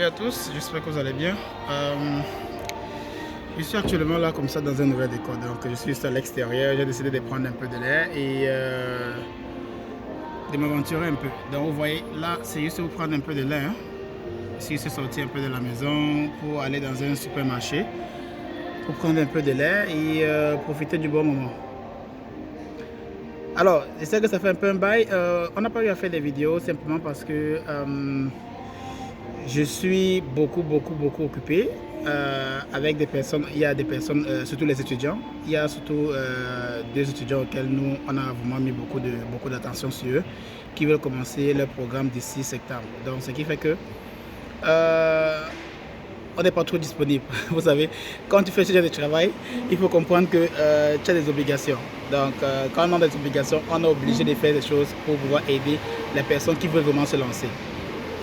Bonjour à tous, j'espère que vous allez bien. Je suis actuellement là comme ça dans un nouvel décor, donc je suis juste à l'extérieur, j'ai décidé de prendre un peu de l'air et de m'aventurer un peu. Donc vous voyez là, c'est juste pour prendre un peu de l'air. Je suis sorti un peu de la maison pour aller dans un supermarché pour prendre un peu de l'air et profiter du bon moment. Alors, je sais que ça fait un peu un bail, on n'a pas eu à faire des vidéos simplement parce que je suis beaucoup occupé avec des personnes. Il y a des personnes, surtout les étudiants. Il y a surtout deux étudiants auxquels nous, on a vraiment mis beaucoup d'attention sur eux, qui veulent commencer leur programme d'ici septembre. Donc, ce qui fait que on n'est pas trop disponible. Vous savez, quand tu fais ce genre de travail, il faut comprendre que tu as des obligations. Donc, quand on a des obligations, on est obligé de faire des choses pour pouvoir aider les personnes qui veulent vraiment se lancer.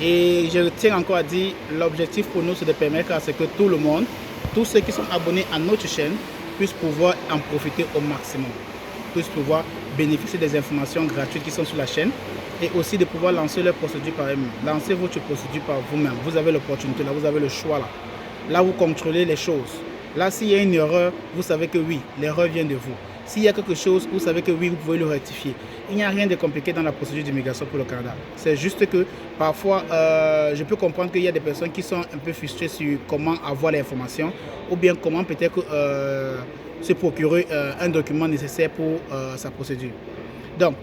Et je tiens encore à dire, l'objectif pour nous, c'est de permettre à ce que tout le monde, tous ceux qui sont abonnés à notre chaîne, puissent pouvoir en profiter au maximum, puissent pouvoir bénéficier des informations gratuites qui sont sur la chaîne et aussi de pouvoir lancer leur procédure par eux-mêmes. Lancez votre procédure par vous-même. Vous avez l'opportunité, là, vous avez le choix là. Là, vous contrôlez les choses. Là, s'il y a une erreur, vous savez que oui, l'erreur vient de vous. S'il y a quelque chose, vous savez que oui, vous pouvez le rectifier. Il n'y a rien de compliqué dans la procédure d'immigration pour le Canada. C'est juste que parfois, je peux comprendre qu'il y a des personnes qui sont un peu frustrées sur comment avoir l'information ou bien comment peut-être se procurer un document nécessaire pour sa procédure. Donc,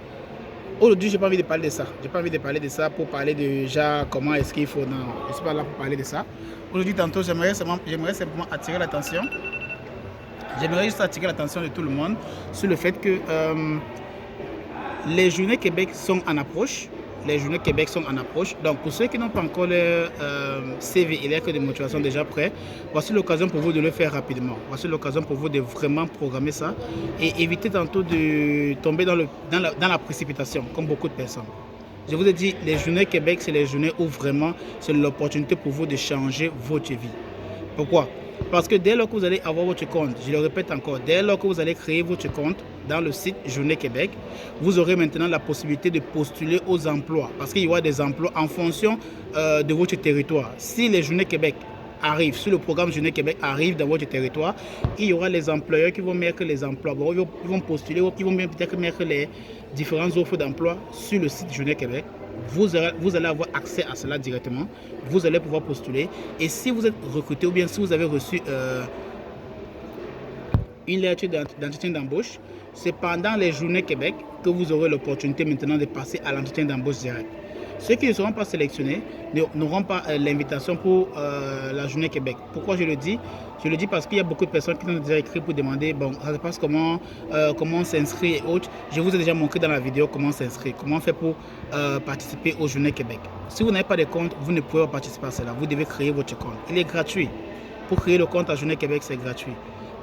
aujourd'hui, je n'ai pas envie de parler de ça. Je n'ai pas envie de parler de ça pour parler déjà comment est-ce qu'il faut. Non, je ne suis pas là pour parler de ça. Aujourd'hui, tantôt, j'aimerais simplement attirer l'attention. J'aimerais juste attirer l'attention de tout le monde sur le fait que les Journées Québec sont en approche. Les Journées Québec sont en approche. Donc, pour ceux qui n'ont pas encore leur CV et lettre de motivation déjà prêts, voici l'occasion pour vous de le faire rapidement. Voici l'occasion pour vous de vraiment programmer ça et éviter tantôt de tomber dans la précipitation, comme beaucoup de personnes. Je vous ai dit, les Journées Québec, c'est les journées où vraiment c'est l'opportunité pour vous de changer votre vie. Pourquoi ? Parce que dès lors que vous allez avoir votre compte, je le répète encore, dès lors que vous allez créer votre compte dans le site Journée Québec, vous aurez maintenant la possibilité de postuler aux emplois. Parce qu'il y aura des emplois en fonction de votre territoire. Si les Journées Québec arrivent, si le programme Journée Québec arrive dans votre territoire, il y aura les employeurs qui vont mettre les emplois. Bon, ils vont postuler, ils vont peut-être mettre les différentes offres d'emploi sur le site Journée Québec. Vous allez avoir accès à cela directement. Vous allez pouvoir postuler. Et si vous êtes recruté ou bien si vous avez reçu une lettre d'entretien d'embauche, c'est pendant les Journées Québec que vous aurez l'opportunité maintenant de passer à l'entretien d'embauche direct. Ceux qui ne seront pas sélectionnés n'auront pas l'invitation pour la Journée Québec. Pourquoi je le dis ? Je le dis parce qu'il y a beaucoup de personnes qui ont déjà écrit pour demander bon, ça se passe comment on s'inscrit et autres. Je vous ai déjà montré dans la vidéo comment s'inscrire, comment faire pour participer aux Journées Québec. Si vous n'avez pas de compte, vous ne pouvez pas participer à cela. Vous devez créer votre compte. Il est gratuit. Pour créer le compte à Journée Québec, c'est gratuit.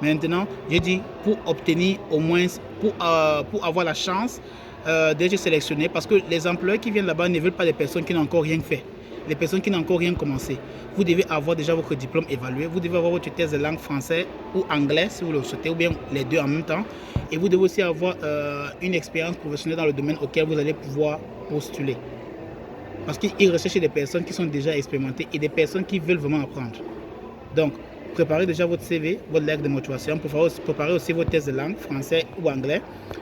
Maintenant, je dis pour obtenir au moins, pour avoir la chance d'être sélectionné, parce que les employeurs qui viennent là-bas ne veulent pas des personnes qui n'ont encore rien fait, les personnes qui n'ont encore rien commencé. Vous devez avoir déjà votre diplôme évalué, vous devez avoir votre thèse de langue français ou anglais si vous le souhaitez, ou bien les deux en même temps. Et vous devez aussi avoir une expérience professionnelle dans le domaine auquel vous allez pouvoir postuler. Parce qu'ils recherchent des personnes qui sont déjà expérimentées et des personnes qui veulent vraiment apprendre. Donc, préparez déjà votre CV, votre lettre de motivation, préparez aussi vos tests de langue, français ou anglais.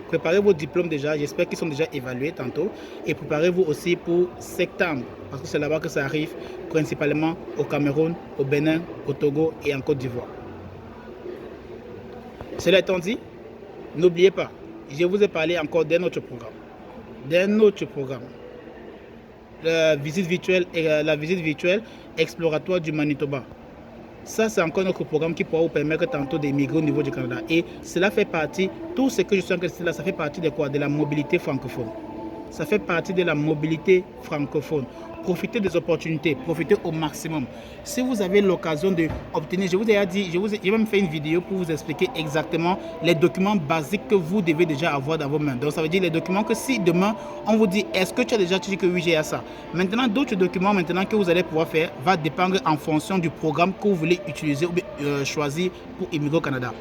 Préparez vos diplômes déjà, j'espère qu'ils sont déjà évalués tantôt. Et préparez-vous aussi pour septembre, parce que c'est là-bas que ça arrive, principalement au Cameroun, au Bénin, au Togo et en Côte d'Ivoire. Cela étant dit, n'oubliez pas, je vous ai parlé encore d'un autre programme. La visite virtuelle exploratoire du Manitoba. Ça, c'est encore notre programme qui pourra vous permettre tantôt d'émigrer au niveau du Canada. Et cela fait partie, tout ce que je suis en train de dire là, ça fait partie de quoi? De la mobilité francophone. Ça fait partie de la mobilité francophone. Profitez des opportunités, profitez au maximum. Si vous avez l'occasion d'obtenir, je vous ai dit, j'ai même fait une vidéo pour vous expliquer exactement les documents basiques que vous devez déjà avoir dans vos mains. Donc ça veut dire les documents que si demain on vous dit est-ce que tu as déjà dit que oui j'ai ça. Maintenant d'autres documents que vous allez pouvoir faire va dépendre en fonction du programme que vous voulez utiliser ou choisir pour immigrer au Canada.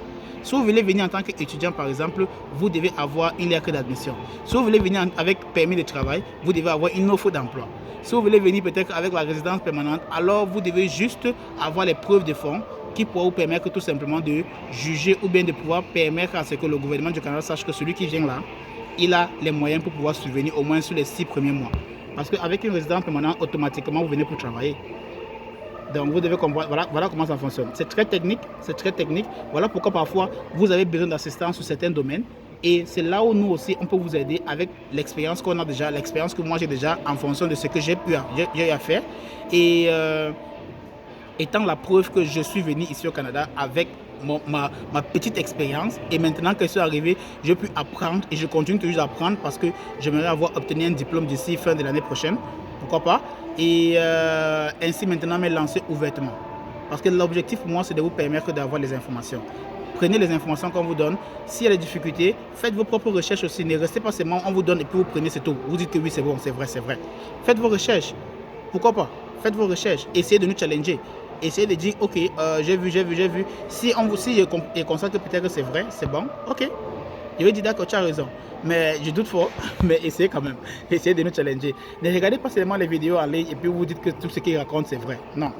Si vous voulez venir en tant qu'étudiant, par exemple, vous devez avoir une lettre d'admission. Si vous voulez venir avec permis de travail, vous devez avoir une offre d'emploi. Si vous voulez venir peut-être avec la résidence permanente, alors vous devez juste avoir les preuves de fonds qui pourra vous permettre tout simplement de juger ou bien de pouvoir permettre à ce que le gouvernement du Canada sache que celui qui vient là, il a les moyens pour pouvoir subvenir au moins sur les 6 premiers mois. Parce qu'avec une résidence permanente, automatiquement, vous venez pour travailler. Donc vous devez comprendre, voilà comment ça fonctionne. C'est très technique, c'est très technique. Voilà pourquoi parfois vous avez besoin d'assistance sur certains domaines. Et c'est là où nous aussi, on peut vous aider avec l'expérience qu'on a déjà, l'expérience que moi j'ai déjà en fonction de ce que j'ai eu à faire. Et étant la preuve que je suis venu ici au Canada avec ma petite expérience, et maintenant que je suis arrivé, je peux apprendre et je continue toujours d'apprendre parce que j'aimerais avoir obtenu un diplôme d'ici fin de l'année prochaine, pourquoi pas, et ainsi maintenant me lancer ouvertement. Parce que l'objectif pour moi, c'est de vous permettre d'avoir les informations. Prenez les informations qu'on vous donne. S'il y a des difficultés, faites vos propres recherches aussi. Ne restez pas seulement, on vous donne et puis vous prenez, c'est tout. Vous dites que oui, c'est bon, c'est vrai, c'est vrai. Faites vos recherches. Pourquoi pas? Faites vos recherches. Essayez de nous challenger. Essayez de dire, ok, j'ai vu. Si je constate que peut-être que c'est vrai, c'est bon, ok. Je vais dire, d'accord, tu as raison. Mais je doute fort, mais essayez quand même. Essayez de nous challenger. Ne regardez pas seulement les vidéos en ligne et puis vous dites que tout ce qu'ils racontent, c'est vrai. Non.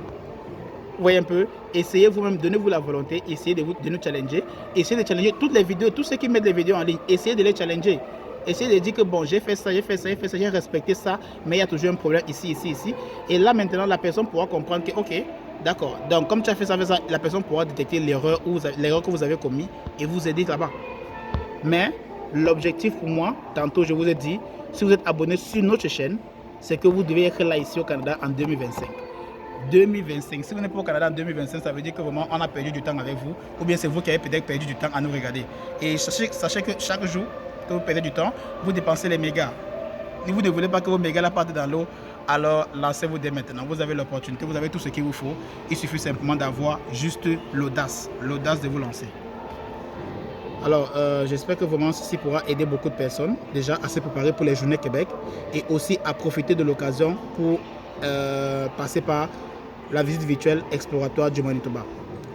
Vous voyez un peu, essayez vous-même, donnez-vous la volonté, essayez de nous challenger, essayez de challenger toutes les vidéos, tous ceux qui mettent les vidéos en ligne, essayez de les challenger. Essayez de dire que bon, j'ai fait ça, j'ai respecté ça, mais il y a toujours un problème ici. Et là maintenant, la personne pourra comprendre que ok, d'accord, donc comme tu as fait ça, la personne pourra détecter l'erreur que vous avez commis et vous aider là-bas. Mais l'objectif pour moi, tantôt je vous ai dit, si vous êtes abonné sur notre chaîne, c'est que vous devez être là ici au Canada en 2025. 2025. Si vous n'êtes pas au Canada en 2025, ça veut dire que vraiment on a perdu du temps avec vous, ou bien c'est vous qui avez peut-être perdu du temps à nous regarder. Et sachez que chaque jour que vous perdez du temps, vous dépensez les mégas. Si vous ne voulez pas que vos mégas là partent dans l'eau, alors lancez-vous dès maintenant. Vous avez l'opportunité, vous avez tout ce qu'il vous faut. Il suffit simplement d'avoir juste l'audace de vous lancer. Alors, j'espère que vraiment ceci pourra aider beaucoup de personnes déjà à se préparer pour les Journées Québec et aussi à profiter de l'occasion pour passer par la visite virtuelle exploratoire du Manitoba.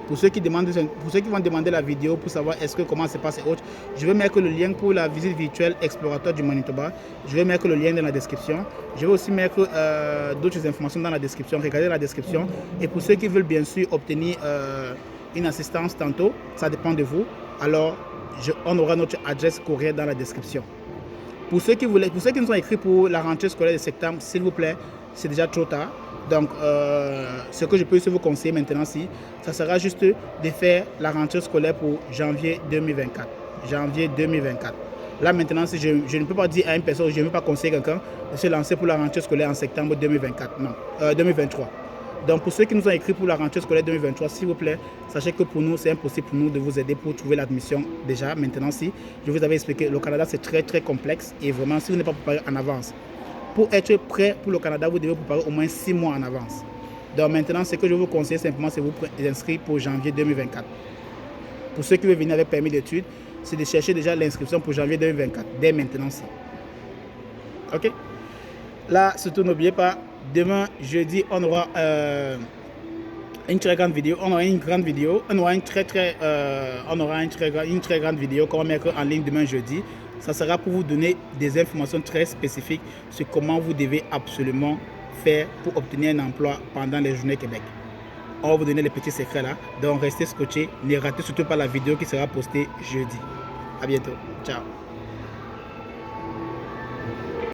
Pour ceux qui vont demander la vidéo pour savoir comment se passe et autres, je vais mettre le lien pour la visite virtuelle exploratoire du Manitoba. Je vais mettre le lien dans la description. Je vais aussi mettre d'autres informations dans la description. Regardez la description. Et pour ceux qui veulent bien sûr obtenir une assistance tantôt, ça dépend de vous. Alors, on aura notre adresse courriel dans la description. Pour ceux qui nous ont écrit pour la rentrée scolaire de septembre, s'il vous plaît, c'est déjà trop tard. Donc, ce que je peux vous conseiller maintenant, ça sera juste de faire la rentrée scolaire pour janvier 2024. Janvier 2024. Là, maintenant, si je ne peux pas dire à une personne, je ne veux pas conseiller quelqu'un de se lancer pour la rentrée scolaire en septembre 2024. Non, 2023. Donc, pour ceux qui nous ont écrit pour la rentrée scolaire 2023, s'il vous plaît, sachez que pour nous, c'est impossible pour nous de vous aider pour trouver l'admission déjà. Maintenant, si je vous avais expliqué, le Canada, c'est très, très complexe. Et vraiment, si vous n'êtes pas préparé en avance, pour être prêt pour le Canada, vous devez vous préparer au moins 6 mois en avance. Donc maintenant, ce que je vous conseille simplement, c'est de vous inscrire pour janvier 2024. Pour ceux qui veulent venir avec permis d'études, c'est de chercher déjà l'inscription pour janvier 2024, dès maintenant. Ok? Là, surtout n'oubliez pas, demain, jeudi, on aura une très grande vidéo. On aura une grande vidéo. On aura une très grande vidéo qu'on va mettre en ligne demain jeudi. Ça sera pour vous donner des informations très spécifiques sur comment vous devez absolument faire pour obtenir un emploi pendant les Journées Québec. On va vous donner les petits secrets là. Donc restez scotchés. Ne ratez surtout pas la vidéo qui sera postée jeudi. À bientôt. Ciao.